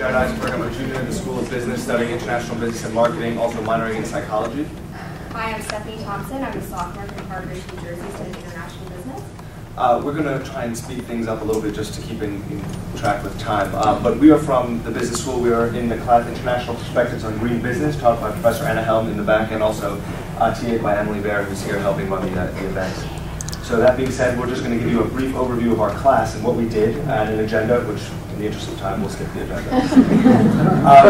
Jared Eisenberg. I'm a junior in the School of Business studying International Business and Marketing, also minoring in psychology. Hi, I'm Stefanie Thompson. I'm a sophomore from Harvard, New Jersey, studying International Business. We're going to try and speed things up a little bit just to keep in track with time. But we are from the business school. We are in the class International Perspectives on Green Business, taught by Professor Helm in the back, and also TA by Emily Baer, who's here helping run the event. So that being said, we're just going to give you a brief overview of our class and what we did, and an agenda, which in the interest of time, we'll skip the agenda.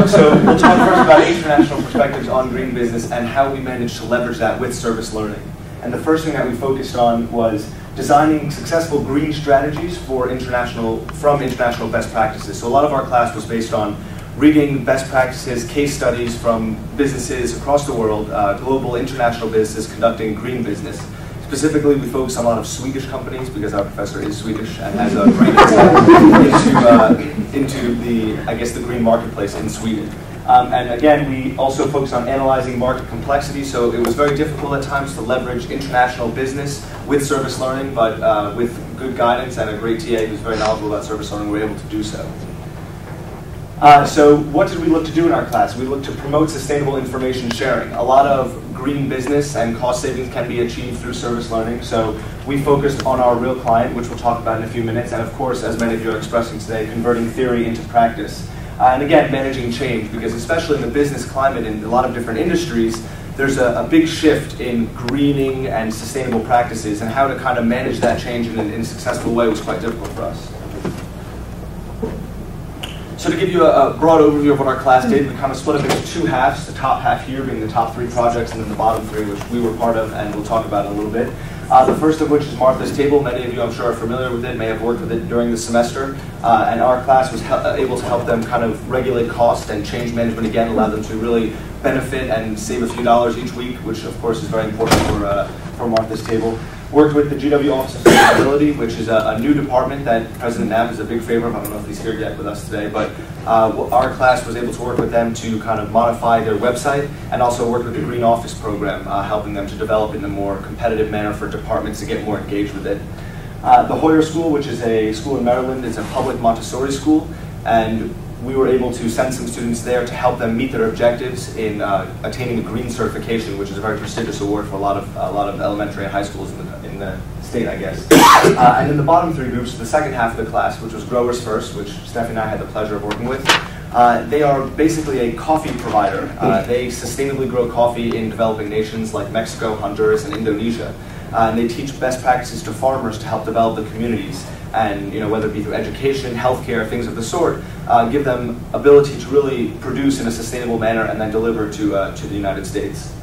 So we'll talk first about international perspectives on green business and how we managed to leverage that with service learning. And the first thing that we focused on was designing successful green strategies from international best practices. So a lot of our class was based on reading best practices, case studies from businesses across the world, global international businesses conducting green business. Specifically, we focus on a lot of Swedish companies because our professor is Swedish and has a great insight into the green marketplace in Sweden. And again, we also focus on analyzing market complexity, so it was very difficult at times to leverage international business with service learning, but with good guidance and a great TA who's very knowledgeable about service learning, we were able to do so. So what did we look to do in our class? We looked to promote sustainable information sharing. A lot of green business and cost savings can be achieved through service learning, so we focused on our real client, which we'll talk about in a few minutes, and of course, as many of you are expressing today, converting theory into practice. And again, managing change, because especially in the business climate in a lot of different industries, there's a big shift in greening and sustainable practices, and how to kind of manage that change in a successful way was quite difficult for us. So to give you a broad overview of what our class did, we kind of split up into two halves, the top half here being the top 3 projects, and then the bottom 3, which we were part of, and we'll talk about in a little bit. The first of which is Martha's Table. Many of you, I'm sure, are familiar with it, may have worked with it during the semester. And our class was able to help them kind of regulate cost and change management again, allow them to really benefit and save a few dollars each week, which of course is very important for Martha's Table. Worked with the GW Office of Sustainability, which is a new department that President Knapp is a big favor of. I don't know if he's here yet with us today, but our class was able to work with them to kind of modify their website, and also work with the Green Office program, helping them to develop in a more competitive manner for departments to get more engaged with it. The Hoyer School, which is a school in Maryland, is a public Montessori school, and we were able to send some students there to help them meet their objectives in attaining the green certification, which is a very prestigious award for a lot of elementary and high schools in the state, I guess. And then the bottom 3 groups, the second half of the class, which was Growers First, which Stefanie and I had the pleasure of working with. They are basically a coffee provider. They sustainably grow coffee in developing nations like Mexico, Honduras, and Indonesia. And they teach best practices to farmers to help develop the communities. And whether it be through education, healthcare, things of the sort, give them ability to really produce in a sustainable manner and then deliver to the United States.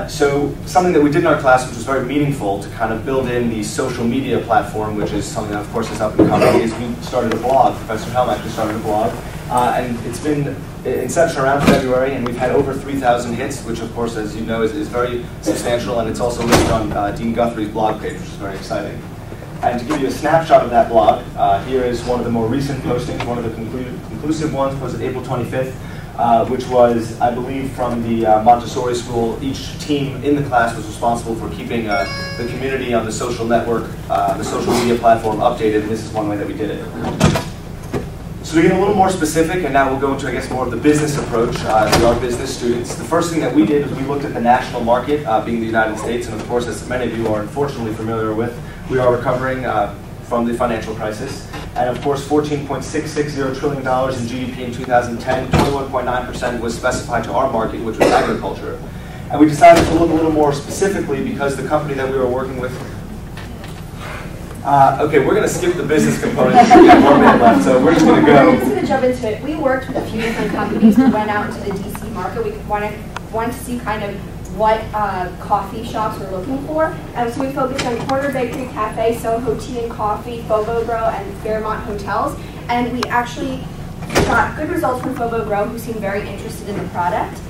So something that we did in our class, which was very meaningful to kind of build in the social media platform, which is something that of course is up and coming, is we started a blog. Professor Helm actually started a blog. And it's been inception around February, and we've had over 3,000 hits, which of course, as you know, is very substantial, and it's also listed on Dean Guthrie's blog page, which is very exciting. And to give you a snapshot of that blog, here is one of the more recent postings. One of the conclusive ones was April 25th, which was, I believe, from the Montessori school. Each team in the class was responsible for keeping the community on the social network, the social media platform updated, and this is one way that we did it. So to get a little more specific, and now we'll go into, I guess, more of the business approach to our business students. The first thing that we did is we looked at the national market, being the United States, and of course, as many of you are unfortunately familiar with, we are recovering from the financial crisis. And of course, $14.660 trillion in GDP in 2010, 21.9% was specified to our market, which was agriculture. And we decided to look a little more specifically because the company that we were working with. Okay, we're going to skip the business component. We have 1 minute left, so we're just going to go. We're just going to jump into it. We worked with a few different companies. We went out into the DC market. We wanted to see kind of what coffee shops we're looking for. And so we focused on Corner Bakery Cafe, Soho Tea and Coffee, Fobo Grow, and Fairmont Hotels. And we actually got good results from Fobo Grow, who seemed very interested in the product.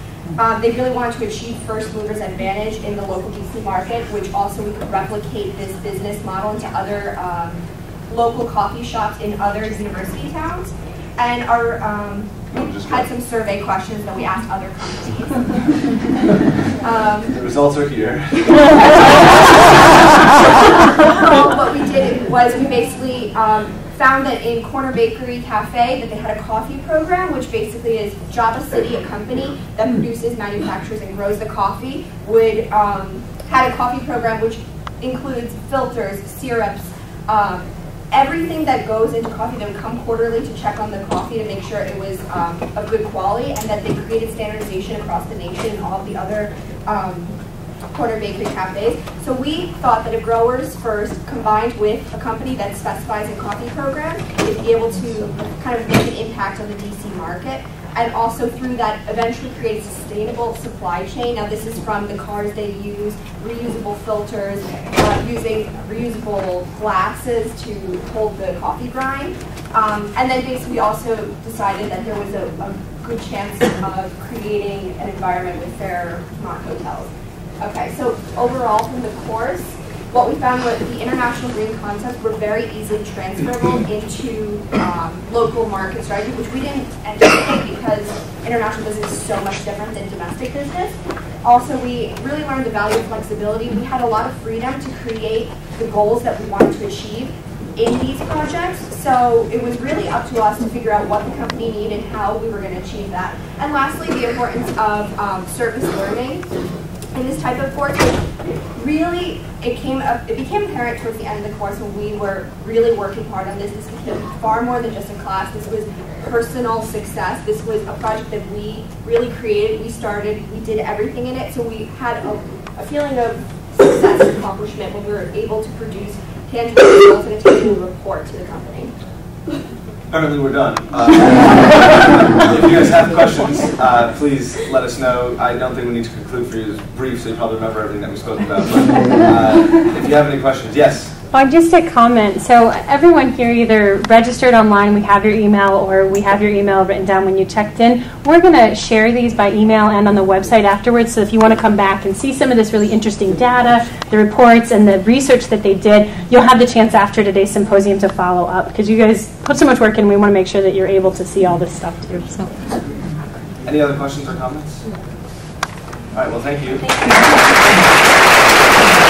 They really wanted to achieve first movers advantage in the local DC market, which also we could replicate this business model into other local coffee shops in other university towns. And our had some survey questions that we asked other companies. The results are here. What we did was we basically found found that in Corner Bakery Cafe that they had a coffee program, which basically is Java City, a company that produces, manufactures, and grows the coffee, would had a coffee program which includes filters, syrups, everything that goes into coffee. They would come quarterly to check on the coffee to make sure it was of good quality, and that they created standardization across the nation and all of the other Corner Bakery Cafes. So we thought that a Growers First combined with a company that specifies in coffee programs would be able to kind of make an impact on the DC market, and also through that eventually create a sustainable supply chain. Now this is from the cars they use, reusable filters, using reusable glasses to hold the coffee grind. And then basically we also decided that there was a good chance of creating an environment with fair non-hotels. Okay, so overall from the course, what we found was the international green concepts were very easily transferable into local market strategy, which we didn't anticipate because international business is so much different than domestic business. Also, we really learned the value of flexibility. We had a lot of freedom to create the goals that we wanted to achieve in these projects. So it was really up to us to figure out what the company needed and how we were going to achieve that. And lastly, the importance of service learning in this type of course. Really, it became apparent towards the end of the course when we were really working hard on this. This became far more than just a class. This was personal success. This was a project that we really created. We did everything in it. So we had a feeling of success and accomplishment when we were able to produce tangible results and a tangible report to the company. Apparently we're done. If you guys have questions, please let us know. I don't think we need to conclude for you. It's brief, so you probably remember everything that we spoke about. But if you have any questions, yes? Well, just a comment. So everyone here either registered online, we have your email, or we have your email written down when you checked in. We're going to share these by email and on the website afterwards, so if you want to come back and see some of this really interesting data, the reports, and the research that they did, you'll have the chance after today's symposium to follow up, because you guys put so much work in, we want to make sure that you're able to see all this stuff too. So. Any other questions or comments? All right, well, thank you. Thank you.